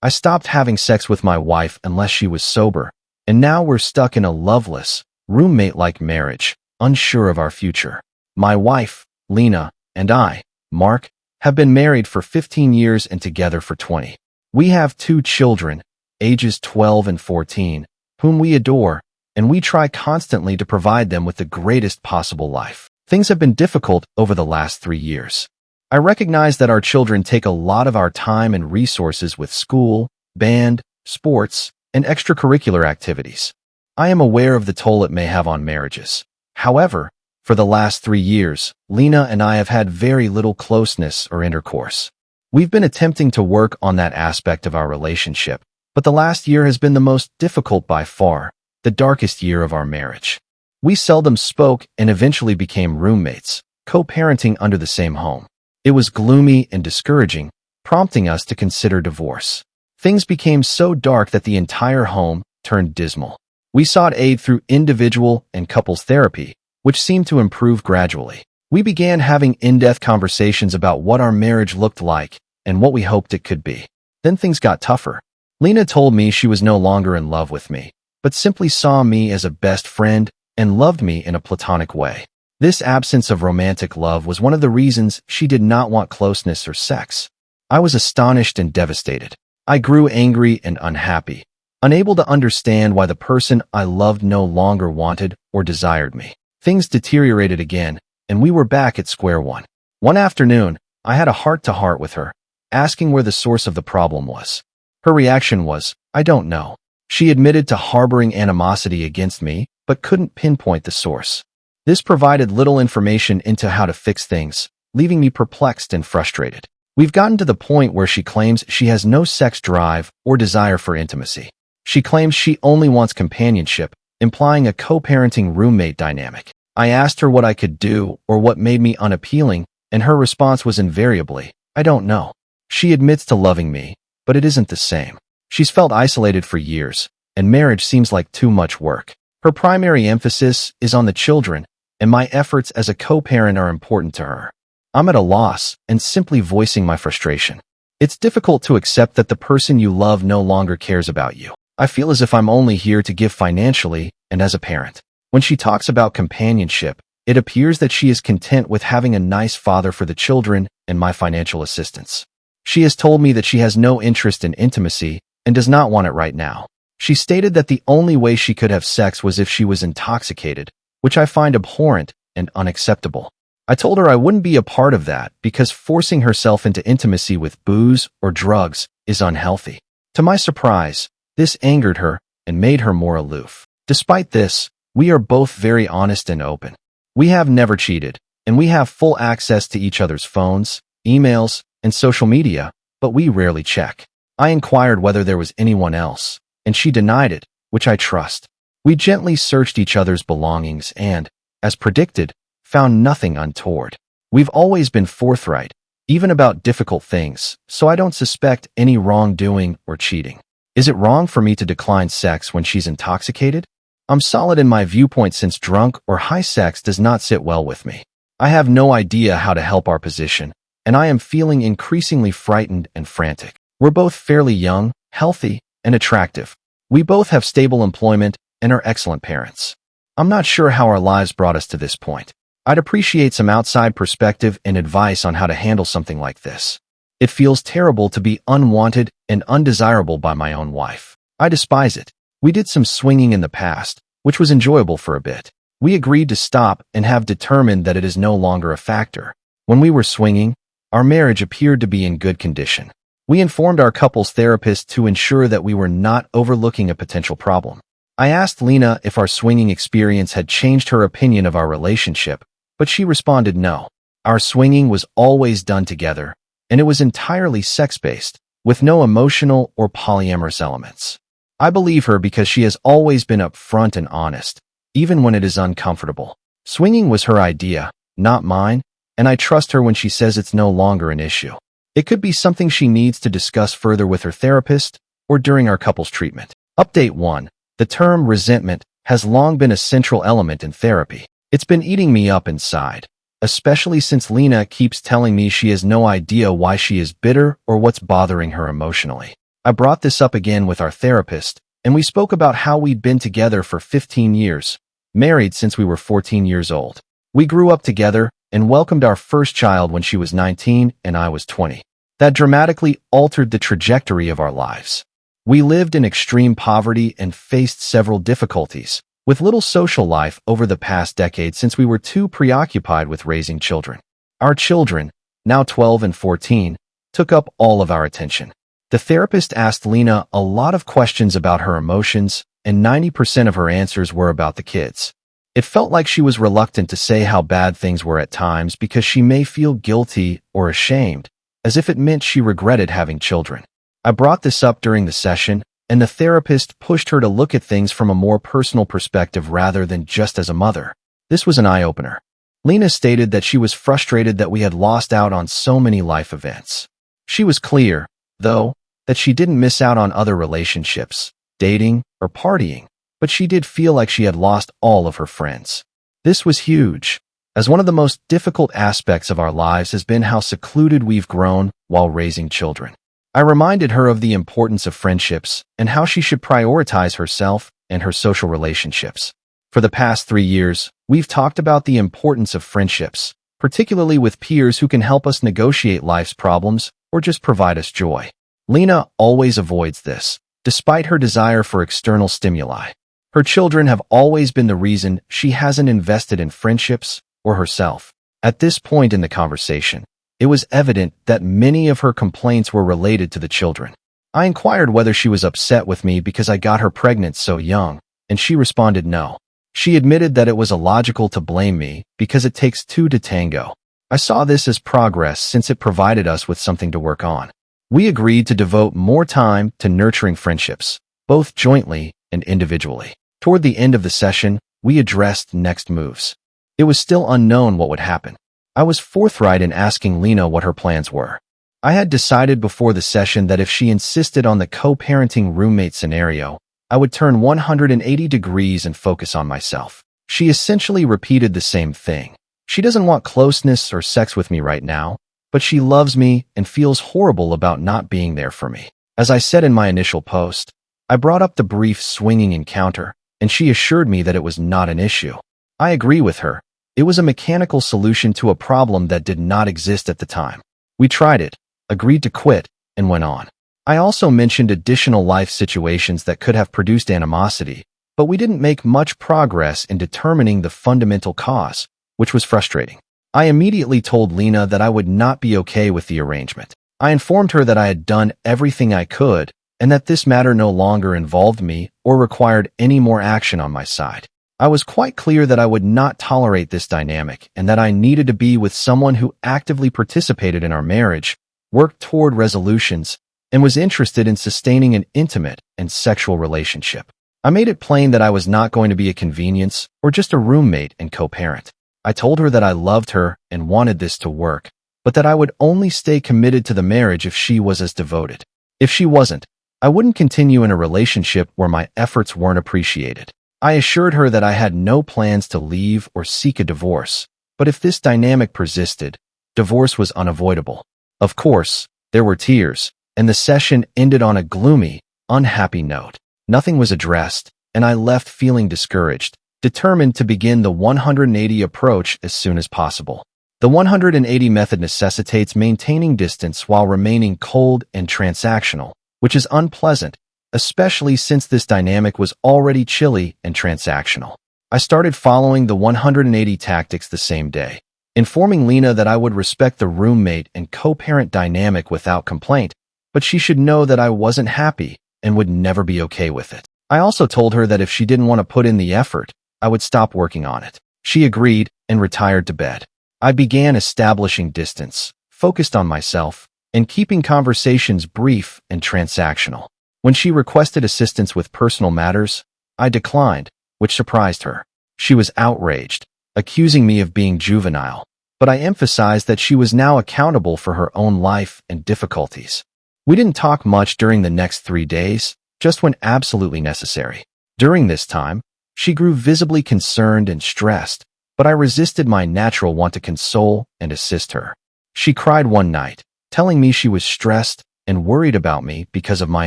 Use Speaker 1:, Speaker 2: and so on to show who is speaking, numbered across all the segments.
Speaker 1: I stopped having sex with my wife unless she was sober, and now we're stuck in a loveless, roommate-like marriage, unsure of our future. My wife, Lena, and I, Mark, have been married for 15 years and together for 20. We have 2 children, ages 12 and 14, whom we adore, and we try constantly to provide them with the greatest possible life. Things have been difficult over the last 3 years. I recognize that our children take a lot of our time and resources with school, band, sports, and extracurricular activities. I am aware of the toll it may have on marriages. However, for the last 3 years, Lena and I have had very little closeness or intercourse. We've been attempting to work on that aspect of our relationship, but the last year has been the most difficult by far, the darkest year of our marriage. We seldom spoke and eventually became roommates, co-parenting under the same home. It was gloomy and discouraging, prompting us to consider divorce. Things became so dark that the entire home turned dismal. We sought aid through individual and couples therapy, which seemed to improve gradually. We began having in-depth conversations about what our marriage looked like and what we hoped it could be. Then things got tougher. Lena told me she was no longer in love with me, but simply saw me as a best friend and loved me in a platonic way. This absence of romantic love was one of the reasons she did not want closeness or sex. I was astonished and devastated. I grew angry and unhappy, unable to understand why the person I loved no longer wanted or desired me. Things deteriorated again, and we were back at square one. One afternoon, I had a heart-to-heart with her, asking where the source of the problem was. Her reaction was, "I don't know." She admitted to harboring animosity against me, but couldn't pinpoint the source. This provided little information into how to fix things, leaving me perplexed and frustrated. We've gotten to the point where she claims she has no sex drive or desire for intimacy. She claims she only wants companionship, implying a co-parenting roommate dynamic. I asked her what I could do or what made me unappealing, and her response was invariably, "I don't know." She admits to loving me, but it isn't the same. She's felt isolated for years, and marriage seems like too much work. Her primary emphasis is on the children, and my efforts as a co-parent are important to her. I'm at a loss and simply voicing my frustration. It's difficult to accept that the person you love no longer cares about you. I feel as if I'm only here to give financially and as a parent. When she talks about companionship, it appears that she is content with having a nice father for the children and my financial assistance. She has told me that she has no interest in intimacy and does not want it right now. She stated that the only way she could have sex was if she was intoxicated, which I find abhorrent and unacceptable. I told her I wouldn't be a part of that because forcing herself into intimacy with booze or drugs is unhealthy. To my surprise, this angered her and made her more aloof. Despite this, we are both very honest and open. We have never cheated, and we have full access to each other's phones, emails, and social media, but we rarely check. I inquired whether there was anyone else, and she denied it, which I trust. We gently searched each other's belongings and, as predicted, found nothing untoward. We've always been forthright, even about difficult things, so I don't suspect any wrongdoing or cheating. Is it wrong for me to decline sex when she's intoxicated? I'm solid in my viewpoint since drunk or high sex does not sit well with me. I have no idea how to help our position, and I am feeling increasingly frightened and frantic. We're both fairly young, healthy, and attractive. We both have stable employment and are excellent parents. I'm not sure how our lives brought us to this point. I'd appreciate some outside perspective and advice on how to handle something like this. It feels terrible to be unwanted and undesirable by my own wife. I despise it. We did some swinging in the past, which was enjoyable for a bit. We agreed to stop and have determined that it is no longer a factor. When we were swinging, our marriage appeared to be in good condition. We informed our couples therapist to ensure that we were not overlooking a potential problem. I asked Lena if our swinging experience had changed her opinion of our relationship, but she responded no. Our swinging was always done together, and it was entirely sex-based, with no emotional or polyamorous elements. I believe her because she has always been upfront and honest, even when it is uncomfortable. Swinging was her idea, not mine, and I trust her when she says it's no longer an issue. It could be something she needs to discuss further with her therapist or during our couples treatment. Update 1. The term resentment has long been a central element in therapy. It's been eating me up inside, especially since Lena keeps telling me she has no idea why she is bitter or what's bothering her emotionally. I brought this up again with our therapist, and we spoke about how we'd been together for 15 years, married since we were 14 years old. We grew up together and welcomed our first child when she was 19 and I was 20. That dramatically altered the trajectory of our lives. We lived in extreme poverty and faced several difficulties, with little social life over the past decade since we were too preoccupied with raising children. Our children, now 12 and 14, took up all of our attention. The therapist asked Lena a lot of questions about her emotions, and 90% of her answers were about the kids. It felt like she was reluctant to say how bad things were at times because she may feel guilty or ashamed, as if it meant she regretted having children. I brought this up during the session, and the therapist pushed her to look at things from a more personal perspective rather than just as a mother. This was an eye-opener. Lena stated that she was frustrated that we had lost out on so many life events. She was clear, though, that she didn't miss out on other relationships, dating, or partying, but she did feel like she had lost all of her friends. This was huge, as one of the most difficult aspects of our lives has been how secluded we've grown while raising children. I reminded her of the importance of friendships and how she should prioritize herself and her social relationships. For the past 3 years, we've talked about the importance of friendships, particularly with peers who can help us negotiate life's problems or just provide us joy. Lena always avoids this, despite her desire for external stimuli. Her children have always been the reason she hasn't invested in friendships or herself. At this point in the conversation, it was evident that many of her complaints were related to the children. I inquired whether she was upset with me because I got her pregnant so young, and she responded no. She admitted that it was illogical to blame me because it takes two to tango. I saw this as progress since it provided us with something to work on. We agreed to devote more time to nurturing friendships, both jointly and individually. Toward the end of the session, we addressed next moves. It was still unknown what would happen. I was forthright in asking Lena what her plans were. I had decided before the session that if she insisted on the co-parenting roommate scenario, I would turn 180 degrees and focus on myself. She essentially repeated the same thing. She doesn't want closeness or sex with me right now, but she loves me and feels horrible about not being there for me. As I said in my initial post, I brought up the brief swinging encounter, and she assured me that it was not an issue. I agree with her. It was a mechanical solution to a problem that did not exist at the time. We tried it, agreed to quit, and went on. I also mentioned additional life situations that could have produced animosity, but we didn't make much progress in determining the fundamental cause, which was frustrating. I immediately told Lena that I would not be okay with the arrangement. I informed her that I had done everything I could and that this matter no longer involved me or required any more action on my side. I was quite clear that I would not tolerate this dynamic and that I needed to be with someone who actively participated in our marriage, worked toward resolutions, and was interested in sustaining an intimate and sexual relationship. I made it plain that I was not going to be a convenience or just a roommate and co-parent. I told her that I loved her and wanted this to work, but that I would only stay committed to the marriage if she was as devoted. If she wasn't, I wouldn't continue in a relationship where my efforts weren't appreciated. I assured her that I had no plans to leave or seek a divorce, but if this dynamic persisted, divorce was unavoidable. Of course, there were tears, and the session ended on a gloomy, unhappy note. Nothing was addressed, and I left feeling discouraged, determined to begin the 180 approach as soon as possible. The 180 method necessitates maintaining distance while remaining cold and transactional, which is unpleasant, especially since this dynamic was already chilly and transactional. I started following the 180 tactics the same day, informing Lena that I would respect the roommate and co-parent dynamic without complaint, but she should know that I wasn't happy and would never be okay with it. I also told her that if she didn't want to put in the effort, I would stop working on it. She agreed and retired to bed. I began establishing distance, focused on myself, and keeping conversations brief and transactional. When she requested assistance with personal matters, I declined, which surprised her. She was outraged, accusing me of being juvenile, but I emphasized that she was now accountable for her own life and difficulties. We didn't talk much during the next 3 days, just when absolutely necessary. During this time, she grew visibly concerned and stressed, but I resisted my natural want to console and assist her. She cried one night, telling me she was stressed and worried about me because of my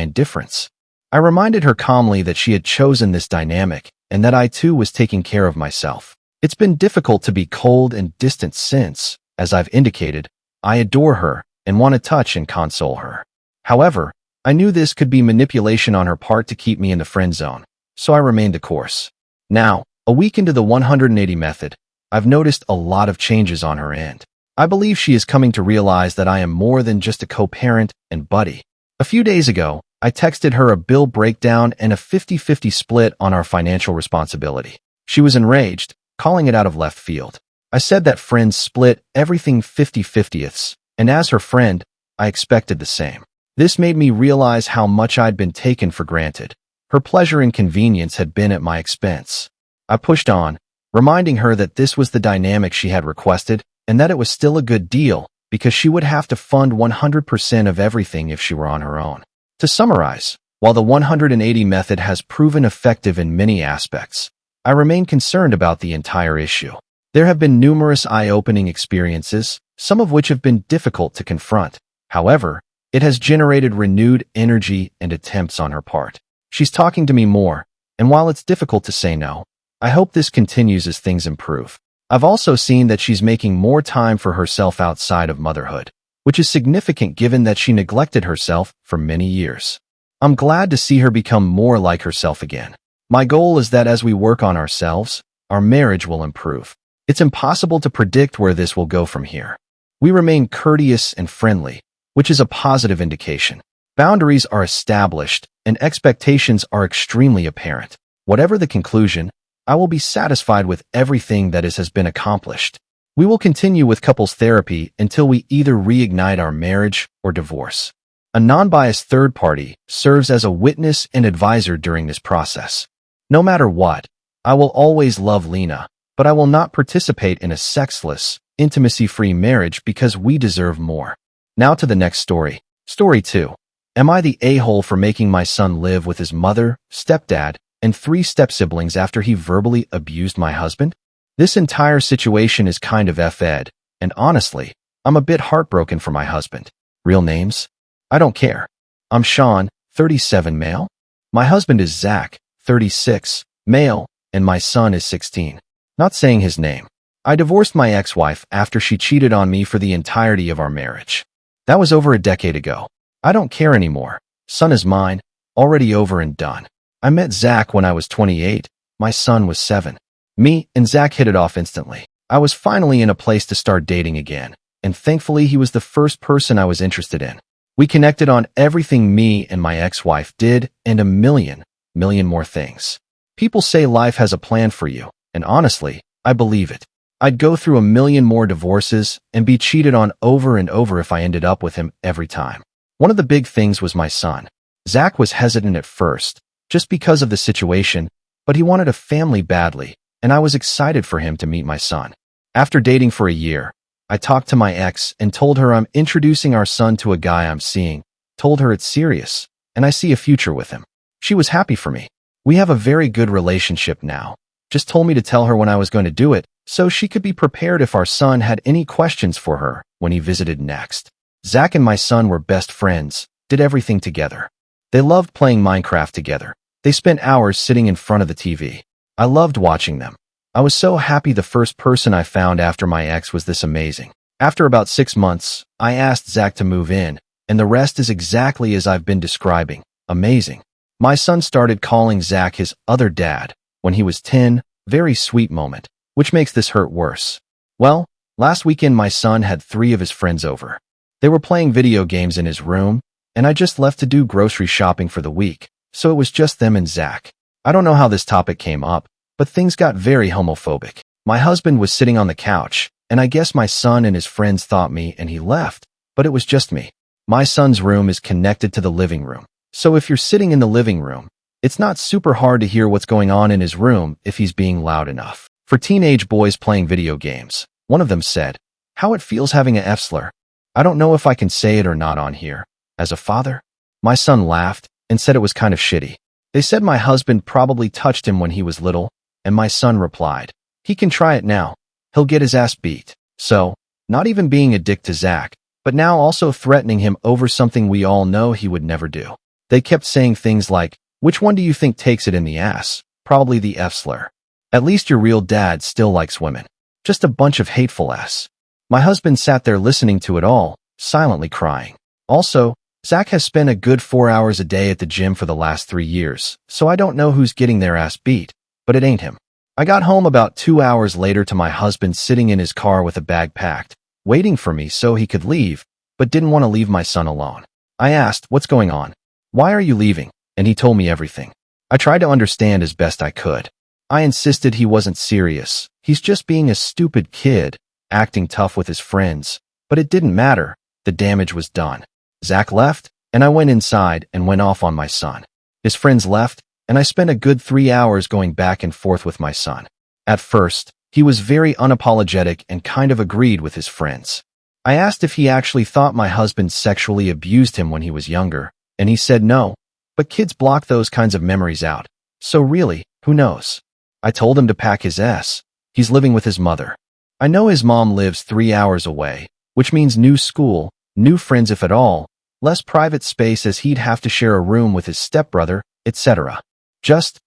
Speaker 1: indifference. I reminded her calmly that she had chosen this dynamic and that I too was taking care of myself. It's been difficult to be cold and distant since, as I've indicated, I adore her and want to touch and console her. However, I knew this could be manipulation on her part to keep me in the friend zone, so I remained the course. Now, a week into the 180 method, I've noticed a lot of changes on her end. I believe she is coming to realize that I am more than just a co-parent and buddy. A few days ago, I texted her a bill breakdown and a 50-50 split on our financial responsibility. She was enraged, calling it out of left field. I said that friends split everything 50-50ths, and as her friend, I expected the same. This made me realize how much I'd been taken for granted. Her pleasure and convenience had been at my expense. I pushed on, reminding her that this was the dynamic she had requested and that it was still a good deal because she would have to fund 100% of everything if she were on her own. To summarize, while the 180 method has proven effective in many aspects, I remain concerned about the entire issue. There have been numerous eye-opening experiences, some of which have been difficult to confront. However, it has generated renewed energy and attempts on her part. She's talking to me more, and while it's difficult to say no, I hope this continues as things improve. I've also seen that she's making more time for herself outside of motherhood, which is significant given that she neglected herself for many years. I'm glad to see her become more like herself again. My goal is that as we work on ourselves, our marriage will improve. It's impossible to predict where this will go from here. We remain courteous and friendly, which is a positive indication. Boundaries are established, and expectations are extremely apparent. Whatever the conclusion, I will be satisfied with everything that has been accomplished. We will continue with couples therapy until we either reignite our marriage or divorce. A non-biased third party serves as a witness and advisor during this process. No matter what, I will always love Lena, but I will not participate in a sexless, intimacy-free marriage because we deserve more. Now to the next story. Story 2. Am I the a-hole for making my son live with his mother, stepdad, and 3 step-siblings after he verbally abused my husband? This entire situation is kind of F-ed, and honestly, I'm a bit heartbroken for my husband. Real names? I don't care. I'm Sean, 37 male. My husband is Zach, 36, male, and my son is 16. Not saying his name. I divorced my ex-wife after she cheated on me for the entirety of our marriage. That was over a decade ago. I don't care anymore. Son is mine, already over and done. I met Zach when I was 28. My son was 7. Me and Zach hit it off instantly. I was finally in a place to start dating again, and thankfully he was the first person I was interested in. We connected on everything me and my ex-wife did and a million more things. People say life has a plan for you, and honestly, I believe it. I'd go through a million more divorces and be cheated on over and over if I ended up with him every time. One of the big things was my son. Zach was hesitant at first, just because of the situation, but he wanted a family badly, and I was excited for him to meet my son. After dating for a year, I talked to my ex and told her I'm introducing our son to a guy I'm seeing, told her it's serious, and I see a future with him. She was happy for me. We have a very good relationship now. Just told me to tell her when I was going to do it, so she could be prepared if our son had any questions for her when he visited next. Zach and my son were best friends, did everything together. They loved playing Minecraft together. They spent hours sitting in front of the TV. I loved watching them. I was so happy the first person I found after my ex was this amazing. After about 6 months, I asked Zach to move in, and the rest is exactly as I've been describing. Amazing. My son started calling Zach his other dad when he was 10, very sweet moment, which makes this hurt worse. Well, last weekend my son had 3 of his friends over. They were playing video games in his room, and I just left to do grocery shopping for the week, so it was just them and Zach. I don't know how this topic came up, but things got very homophobic. My husband was sitting on the couch, and I guess my son and his friends thought me and he left, but it was just me. My son's room is connected to the living room, so if you're sitting in the living room, it's not super hard to hear what's going on in his room if he's being loud enough. For teenage boys playing video games, one of them said, "How it feels having a F-slur. I don't know if I can say it or not on here. As a father?" My son laughed and said it was kind of shitty. They said my husband probably touched him when he was little, and my son replied, "He can try it now. He'll get his ass beat." So, not even being a dick to Zach, but now also threatening him over something we all know he would never do. They kept saying things like, "Which one do you think takes it in the ass?" Probably the F slur. "At least your real dad still likes women." Just a bunch of hateful ass. My husband sat there listening to it all, silently crying. Also, Zach has spent a good 4 hours a day at the gym for the last 3 years, so I don't know who's getting their ass beat, but it ain't him. I got home about 2 hours later to my husband sitting in his car with a bag packed, waiting for me so he could leave, but didn't want to leave my son alone. I asked, "What's going on? Why are you leaving?" And he told me everything. I tried to understand as best I could. I insisted he wasn't serious. He's just being a stupid kid, acting tough with his friends. But it didn't matter. The damage was done. Zach left, and I went inside and went off on my son. His friends left, and I spent a good 3 hours going back and forth with my son. At first, he was very unapologetic and kind of agreed with his friends. I asked if he actually thought my husband sexually abused him when he was younger, and he said no, but kids block those kinds of memories out. So really, who knows? I told him to pack his ass. He's living with his mother. I know his mom lives 3 hours away, which means new school, new friends if at all, less private space as he'd have to share a room with his stepbrother, etc. Just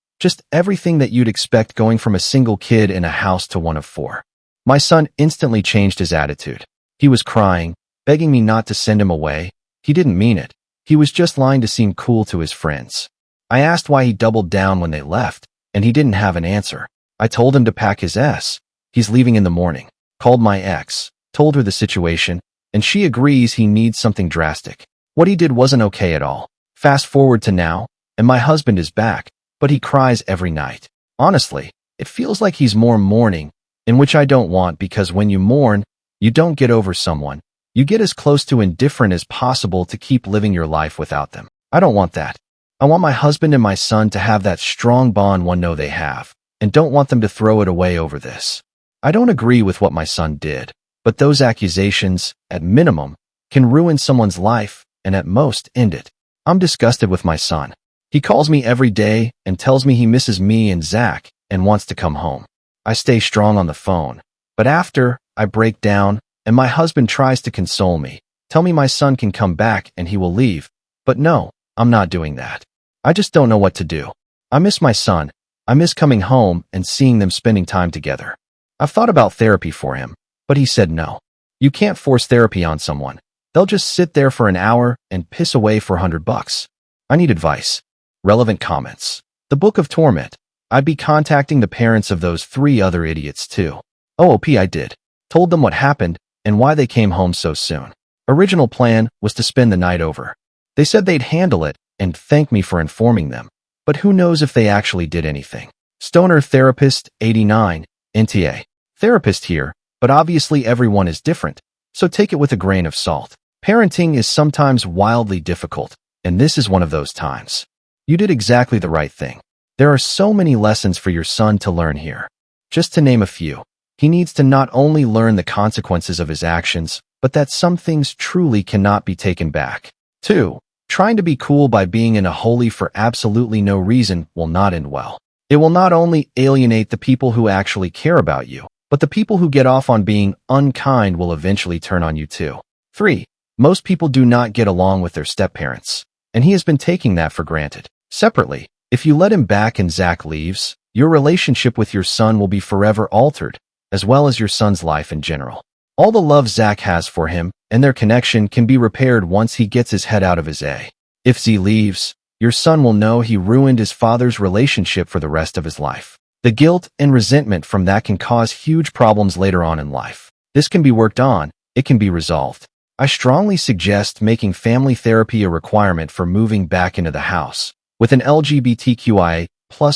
Speaker 1: everything that you'd expect going from a single kid in a house to one of 4. My son instantly changed his attitude. He was crying, begging me not to send him away. He didn't mean it. He was just lying to seem cool to his friends. I asked why he doubled down when they left, and he didn't have an answer. I told him to pack his ass. He's leaving in the morning. Called my ex, told her the situation, and she agrees he needs something drastic. What he did wasn't okay at all. Fast forward to now, and my husband is back, but he cries every night. Honestly, it feels like he's more mourning, in which I don't want because when you mourn, you don't get over someone. You get as close to indifferent as possible to keep living your life without them. I don't want that. I want my husband and my son to have that strong bond one know they have, and don't want them to throw it away over this. I don't agree with what my son did, but those accusations, at minimum, can ruin someone's life and at most end it. I'm disgusted with my son. He calls me every day and tells me he misses me and Zach and wants to come home. I stay strong on the phone, but after, I break down, and my husband tries to console me, tell me my son can come back and he will leave, but no, I'm not doing that. I just don't know what to do. I miss my son. I miss coming home and seeing them spending time together. I've thought about therapy for him, but he said no. You can't force therapy on someone. They'll just sit there for an hour and piss away for $100. I need advice. Relevant comments. The Book of Torment. I'd be contacting the parents of those 3 other idiots too. OOP I did. Told them what happened and why they came home so soon. Original plan was to spend the night over. They said they'd handle it and thank me for informing them, but who knows if they actually did anything. Stoner Therapist 89, NTA. Therapist here, but obviously everyone is different, so take it with a grain of salt. Parenting is sometimes wildly difficult, and this is one of those times. You did exactly the right thing. There are so many lessons for your son to learn here. Just to name a few, he needs to not only learn the consequences of his actions, but that some things truly cannot be taken back. 2. Trying to be cool by being in a holy for absolutely no reason will not end well. It will not only alienate the people who actually care about you, but the people who get off on being unkind will eventually turn on you too. 3. Most people do not get along with their step-parents, and he has been taking that for granted. Separately, if you let him back and Zach leaves, your relationship with your son will be forever altered, as well as your son's life in general. All the love Zach has for him and their connection can be repaired once he gets his head out of his A. If Z leaves, your son will know he ruined his father's relationship for the rest of his life. The guilt and resentment from that can cause huge problems later on in life. This can be worked on. It can be resolved. I strongly suggest making family therapy a requirement for moving back into the house, with an LGBTQIA+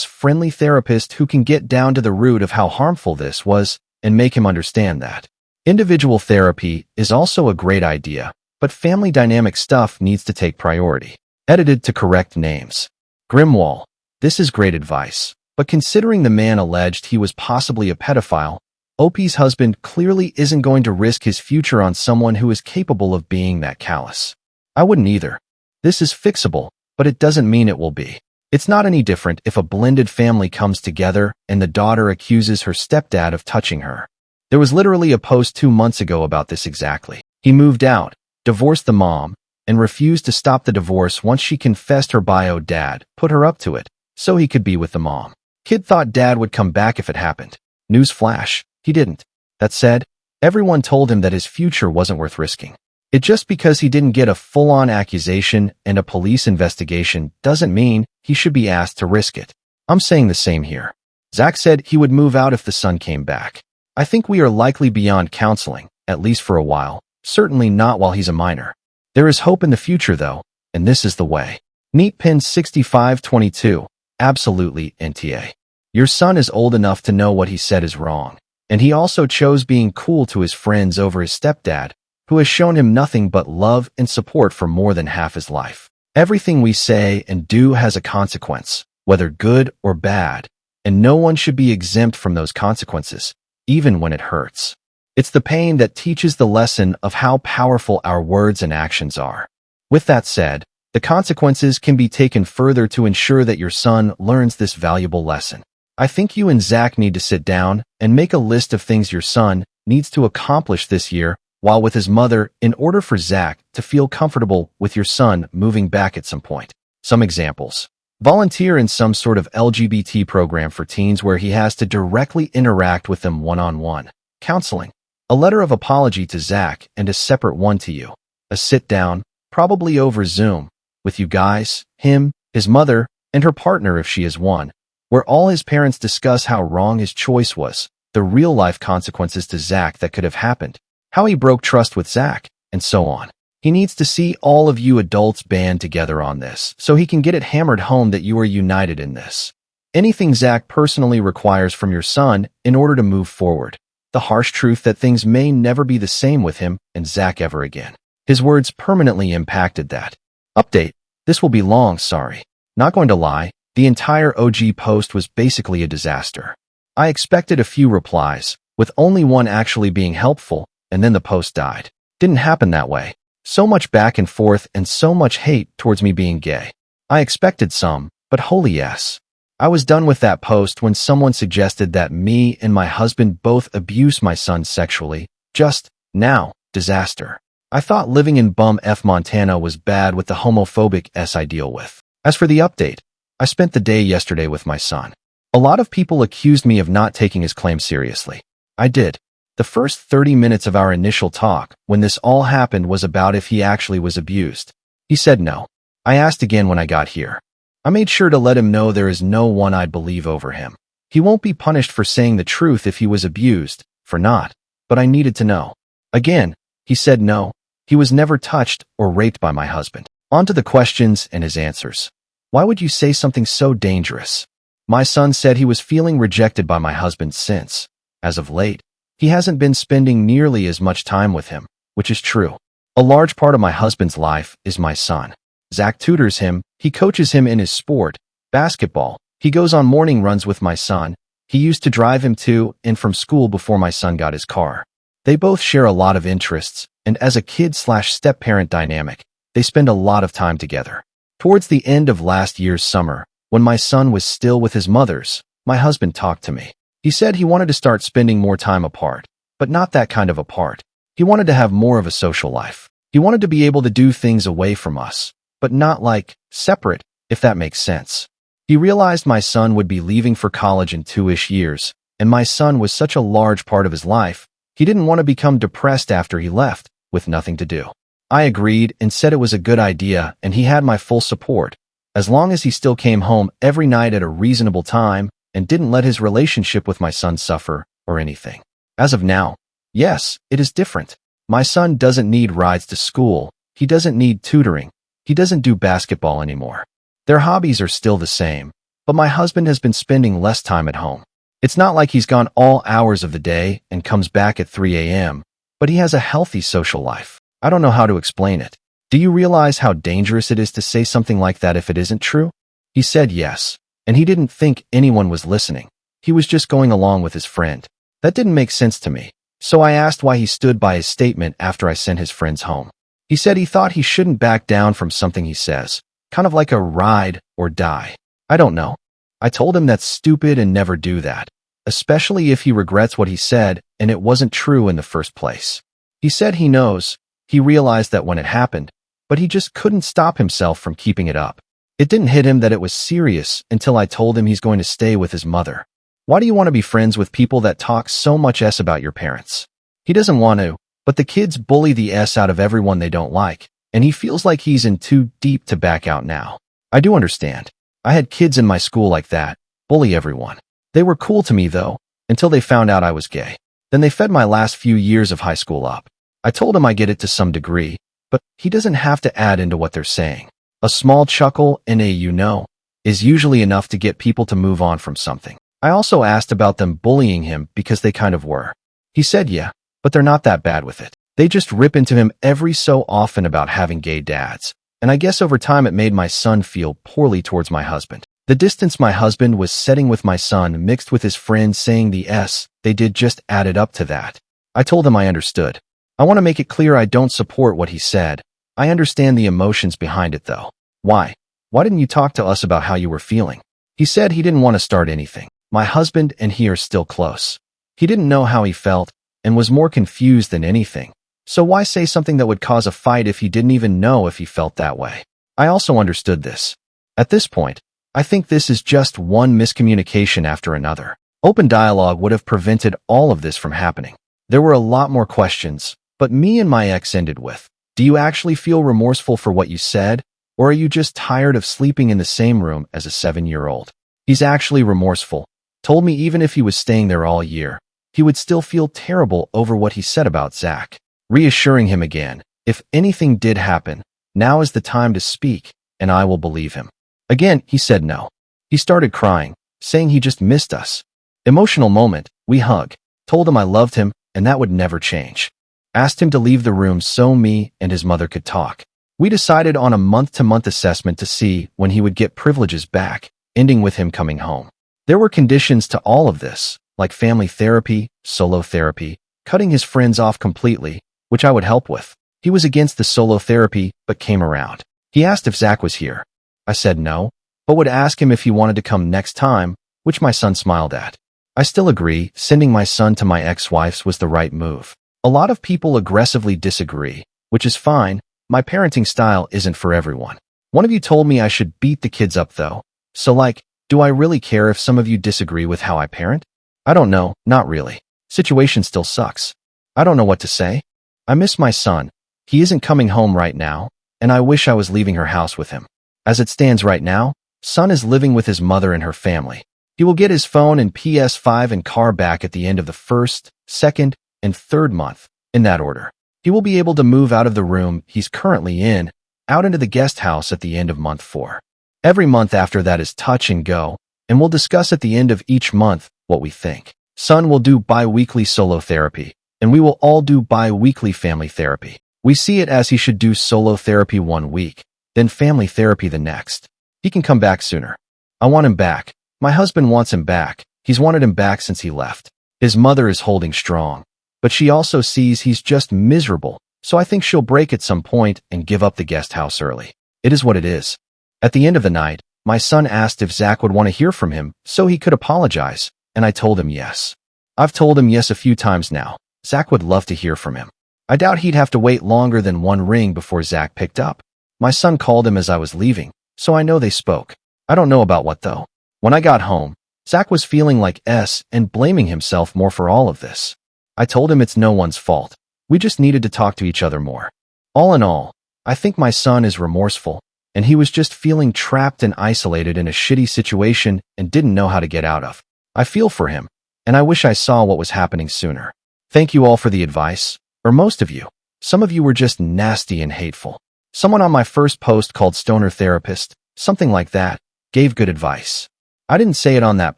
Speaker 1: friendly therapist who can get down to the root of how harmful this was and make him understand that. Individual therapy is also a great idea, but family dynamic stuff needs to take priority. Edited to correct names. Grimwall. This is great advice, but considering the man alleged he was possibly a pedophile, OP's husband clearly isn't going to risk his future on someone who is capable of being that callous. I wouldn't either. This is fixable, but it doesn't mean it will be. It's not any different if a blended family comes together and the daughter accuses her stepdad of touching her. There was literally a post 2 months ago about this exactly. He moved out, divorced the mom, and refused to stop the divorce once she confessed her bio dad put her up to it, so he could be with the mom. Kid thought dad would come back if it happened. Newsflash, he didn't. That said, everyone told him that his future wasn't worth risking. It just because he didn't get a full-on accusation and a police investigation doesn't mean he should be asked to risk it. I'm saying the same here. Zach said he would move out if the son came back. I think we are likely beyond counseling, at least for a while, certainly not while he's a minor. There is hope in the future though, and this is the way. Neat pin 6522. Absolutely, NTA. Your son is old enough to know what he said is wrong, and he also chose being cool to his friends over his stepdad, who has shown him nothing but love and support for more than half his life. Everything we say and do has a consequence, whether good or bad, and no one should be exempt from those consequences, even when it hurts. It's the pain that teaches the lesson of how powerful our words and actions are. With that said, the consequences can be taken further to ensure that your son learns this valuable lesson. I think you and Zach need to sit down and make a list of things your son needs to accomplish this year while with his mother in order for Zach to feel comfortable with your son moving back at some point. Some examples. Volunteer in some sort of LGBT program for teens where he has to directly interact with them one-on-one. Counseling. A letter of apology to Zach and a separate one to you. A sit-down, probably over Zoom, with you guys, him, his mother, and her partner if she is one, where all his parents discuss how wrong his choice was, the real-life consequences to Zach that could have happened, how he broke trust with Zach, and so on. He needs to see all of you adults band together on this, so he can get it hammered home that you are united in this. Anything Zach personally requires from your son in order to move forward. The harsh truth that things may never be the same with him and Zach ever again. His words permanently impacted that. Update. This will be long, sorry. Not going to lie, the entire OG post was basically a disaster. I expected a few replies, with only one actually being helpful, and then the post died. Didn't happen that way. So much back and forth and so much hate towards me being gay. I expected some, but holy yes. I was done with that post when someone suggested that me and my husband both abuse my son sexually. Just, now, disaster. I thought living in bum F Montana was bad with the homophobic S I deal with. As for the update, I spent the day yesterday with my son. A lot of people accused me of not taking his claim seriously. I did. The first 30 minutes of our initial talk, when this all happened, was about if he actually was abused. He said no. I asked again when I got here. I made sure to let him know there is no one I'd believe over him. He won't be punished for saying the truth if he was abused, for not, but I needed to know. Again, he said no. He was never touched or raped by my husband. On to the questions and his answers. Why would you say something so dangerous? My son said he was feeling rejected by my husband since, as of late, he hasn't been spending nearly as much time with him, which is true. A large part of my husband's life is my son. Zach tutors him, he coaches him in his sport, basketball, he goes on morning runs with my son, he used to drive him to and from school before my son got his car. They both share a lot of interests, and as a kid/step-parent dynamic, they spend a lot of time together. Towards the end of last year's summer, when my son was still with his mother's, my husband talked to me. He said he wanted to start spending more time apart, but not that kind of apart. He wanted to have more of a social life. He wanted to be able to do things away from us, but not like separate, if that makes sense. He realized my son would be leaving for college in 2-ish years, and my son was such a large part of his life, he didn't want to become depressed after he left, with nothing to do. I agreed and said it was a good idea, and he had my full support, as long as he still came home every night at a reasonable time and didn't let his relationship with my son suffer or anything. As of now, yes, it is different. My son doesn't need rides to school, he doesn't need tutoring, he doesn't do basketball anymore. Their hobbies are still the same, but my husband has been spending less time at home. It's not like he's gone all hours of the day and comes back at 3 a.m., but he has a healthy social life. I don't know how to explain it. Do you realize how dangerous it is to say something like that if it isn't true? He said yes, and he didn't think anyone was listening. He was just going along with his friend. That didn't make sense to me, so I asked why he stood by his statement after I sent his friends home. He said he thought he shouldn't back down from something he says, kind of like a ride or die. I don't know. I told him that's stupid and never do that, especially if he regrets what he said and it wasn't true in the first place. He said he knows, He realized that when it happened, but he just couldn't stop himself from keeping it up. It didn't hit him that it was serious until I told him he's going to stay with his mother. Why do you want to be friends with people that talk so much S about your parents? He doesn't want to, but the kids bully the S out of everyone they don't like, and he feels like he's in too deep to back out now. I do understand. I had kids in my school like that, bully everyone. They were cool to me though, until they found out I was gay. Then they fed my last few years of high school up. I told him I get it to some degree, but he doesn't have to add into what they're saying. A small chuckle and a is usually enough to get people to move on from something. I also asked about them bullying him because they kind of were. He said yeah, but they're not that bad with it. They just rip into him every so often about having gay dads. And I guess over time it made my son feel poorly towards my husband. The distance my husband was setting with my son mixed with his friends saying the S they did just added up to that. I told him I understood. I want to make it clear I don't support what he said. I understand the emotions behind it though. Why? Why didn't you talk to us about how you were feeling? He said he didn't want to start anything. My husband and he are still close. He didn't know how he felt and was more confused than anything. So why say something that would cause a fight if he didn't even know if he felt that way? I also understood this. At this point, I think this is just one miscommunication after another. Open dialogue would have prevented all of this from happening. There were a lot more questions, but me and my ex ended with, do you actually feel remorseful for what you said, or are you just tired of sleeping in the same room as a 7-year-old? He's actually remorseful. Told me even if he was staying there all year, he would still feel terrible over what he said about Zach. Reassuring him again, if anything did happen, now is the time to speak, and I will believe him. Again, he said no. He started crying, saying he just missed us. Emotional moment, we hug. Told him I loved him, and that would never change. Asked him to leave the room so me and his mother could talk. We decided on a month-to-month assessment to see when he would get privileges back, ending with him coming home. There were conditions to all of this, like family therapy, solo therapy, cutting his friends off completely, which I would help with. He was against the solo therapy, but came around. He asked if Zach was here. I said no, but would ask him if he wanted to come next time, which my son smiled at. I still agree, sending my son to my ex-wife's was the right move. A lot of people aggressively disagree, which is fine. My parenting style isn't for everyone. One of you told me I should beat the kids up though. So like, do I really care if some of you disagree with how I parent? I don't know, not really. Situation still sucks. I don't know what to say. I miss my son. He isn't coming home right now, and I wish I was leaving her house with him. As it stands right now, son is living with his mother and her family. He will get his phone and PS5 and car back at the end of the first, second, and third month, in that order. He will be able to move out of the room he's currently in, out into the guest house at the end of month 4. Every month after that is touch and go, and we'll discuss at the end of each month what we think. Son will do bi-weekly solo therapy, and we will all do bi-weekly family therapy. We see it as he should do solo therapy 1 week, then family therapy the next. He can come back sooner. I want him back. My husband wants him back. He's wanted him back since he left. His mother is holding strong, but she also sees he's just miserable, so I think she'll break at some point and give up the guest house early. It is what it is. At the end of the night, my son asked if Zach would want to hear from him so he could apologize, and I told him yes. I've told him yes a few times now. Zach would love to hear from him. I doubt he'd have to wait longer than 1 ring before Zach picked up. My son called him as I was leaving, so I know they spoke. I don't know about what though. When I got home, Zach was feeling like S and blaming himself more for all of this. I told him it's no one's fault. We just needed to talk to each other more. All in all, I think my son is remorseful, and he was just feeling trapped and isolated in a shitty situation and didn't know how to get out of. I feel for him, and I wish I saw what was happening sooner. Thank you all for the advice, or most of you. Some of you were just nasty and hateful. Someone on my first post called Stoner Therapist, something like that, gave good advice. I didn't say it on that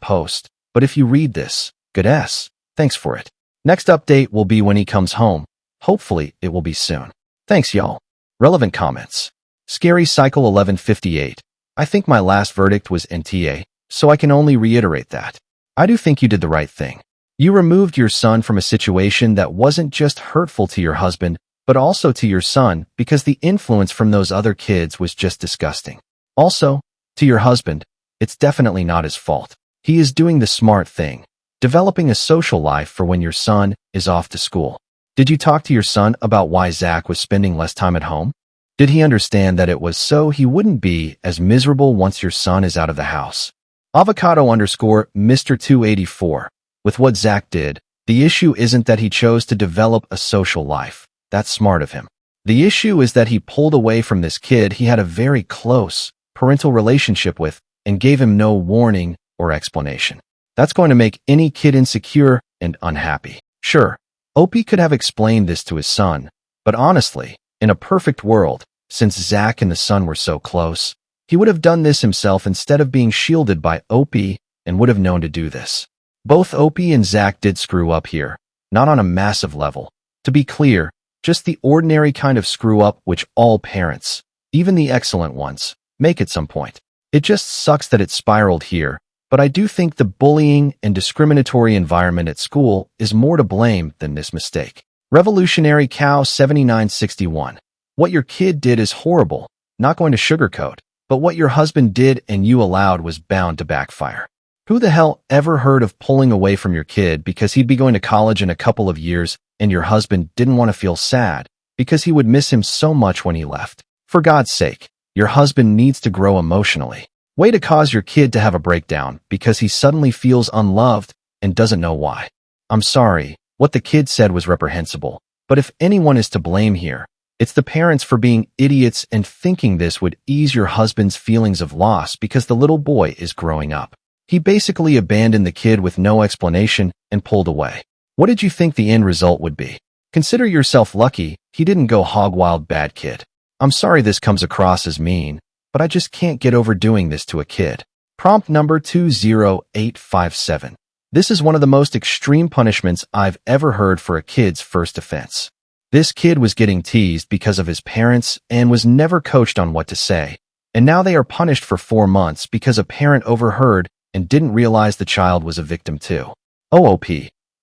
Speaker 1: post, but if you read this, good S, thanks for it. Next update will be when he comes home. Hopefully, it will be soon. Thanks, y'all. Relevant comments. Scary Cycle 1158. I think my last verdict was NTA, so I can only reiterate that. I do think you did the right thing. You removed your son from a situation that wasn't just hurtful to your husband, but also to your son because the influence from those other kids was just disgusting. Also, to your husband, it's definitely not his fault. He is doing the smart thing, developing a social life for when your son is off to school. Did you talk to your son about why Zach was spending less time at home? Did he understand that it was so he wouldn't be as miserable once your son is out of the house? Avocado underscore Mr. 284. With what Zach did, the issue isn't that he chose to develop a social life. That's smart of him. The issue is that he pulled away from this kid he had a very close parental relationship with and gave him no warning or explanation. That's going to make any kid insecure and unhappy. Sure, Opie could have explained this to his son, but honestly, in a perfect world, since Zach and the son were so close, he would have done this himself instead of being shielded by Opie and would have known to do this. Both Opie and Zach did screw up here, not on a massive level. To be clear, just the ordinary kind of screw up which all parents, even the excellent ones, make at some point. It just sucks that it spiraled here, but I do think the bullying and discriminatory environment at school is more to blame than this mistake. Revolutionary Cow 7961. What your kid did is horrible, not going to sugarcoat, but what your husband did and you allowed was bound to backfire. Who the hell ever heard of pulling away from your kid because he'd be going to college in a couple of years and your husband didn't want to feel sad because he would miss him so much when he left? For God's sake, your husband needs to grow emotionally. Way to cause your kid to have a breakdown because he suddenly feels unloved and doesn't know why. I'm sorry, what the kid said was reprehensible, but if anyone is to blame here, it's the parents for being idiots and thinking this would ease your husband's feelings of loss because the little boy is growing up. He basically abandoned the kid with no explanation and pulled away. What did you think the end result would be? Consider yourself lucky he didn't go hog wild bad kid. I'm sorry this comes across as mean, but I just can't get over doing this to a kid. Prompt number 20857. This is one of the most extreme punishments I've ever heard for a kid's first offense. This kid was getting teased because of his parents and was never coached on what to say, and now they are punished for 4 months because a parent overheard and didn't realize the child was a victim too. OOP.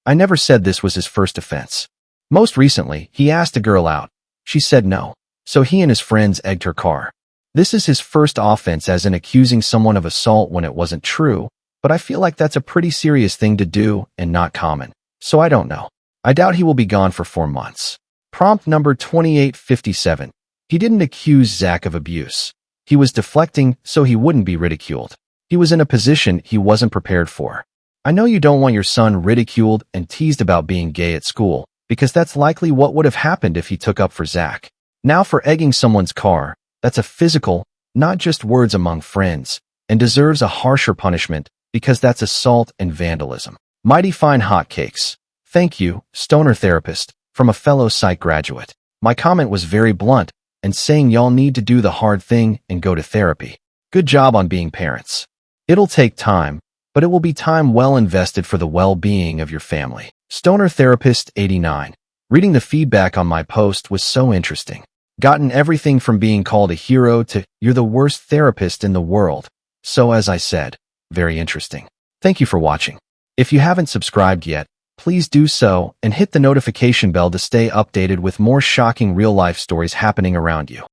Speaker 1: I never said this was his first offense. Most recently, he asked a girl out. She said no, so he and his friends egged her car. This is his first offense as in accusing someone of assault when it wasn't true, but I feel like that's a pretty serious thing to do and not common, so I don't know. I doubt he will be gone for 4 months. Prompt number 2857. He didn't accuse Zach of abuse. He was deflecting so he wouldn't be ridiculed. He was in a position he wasn't prepared for. I know you don't want your son ridiculed and teased about being gay at school, because that's likely what would have happened if he took up for Zach. Now for egging someone's car, that's a physical, not just words among friends, and deserves a harsher punishment because that's assault and vandalism. Mighty fine hotcakes. Thank you, stoner therapist, from a fellow psych graduate. My comment was very blunt and saying y'all need to do the hard thing and go to therapy. Good job on being parents. It'll take time, but it will be time well invested for the well-being of your family. Stoner Therapist 89. Reading the feedback on my post was so interesting. Gotten everything from being called a hero to you're the worst therapist in the world. So as I said, very interesting. Thank you for watching. If you haven't subscribed yet, please do so and hit the notification bell to stay updated with more shocking real-life stories happening around you.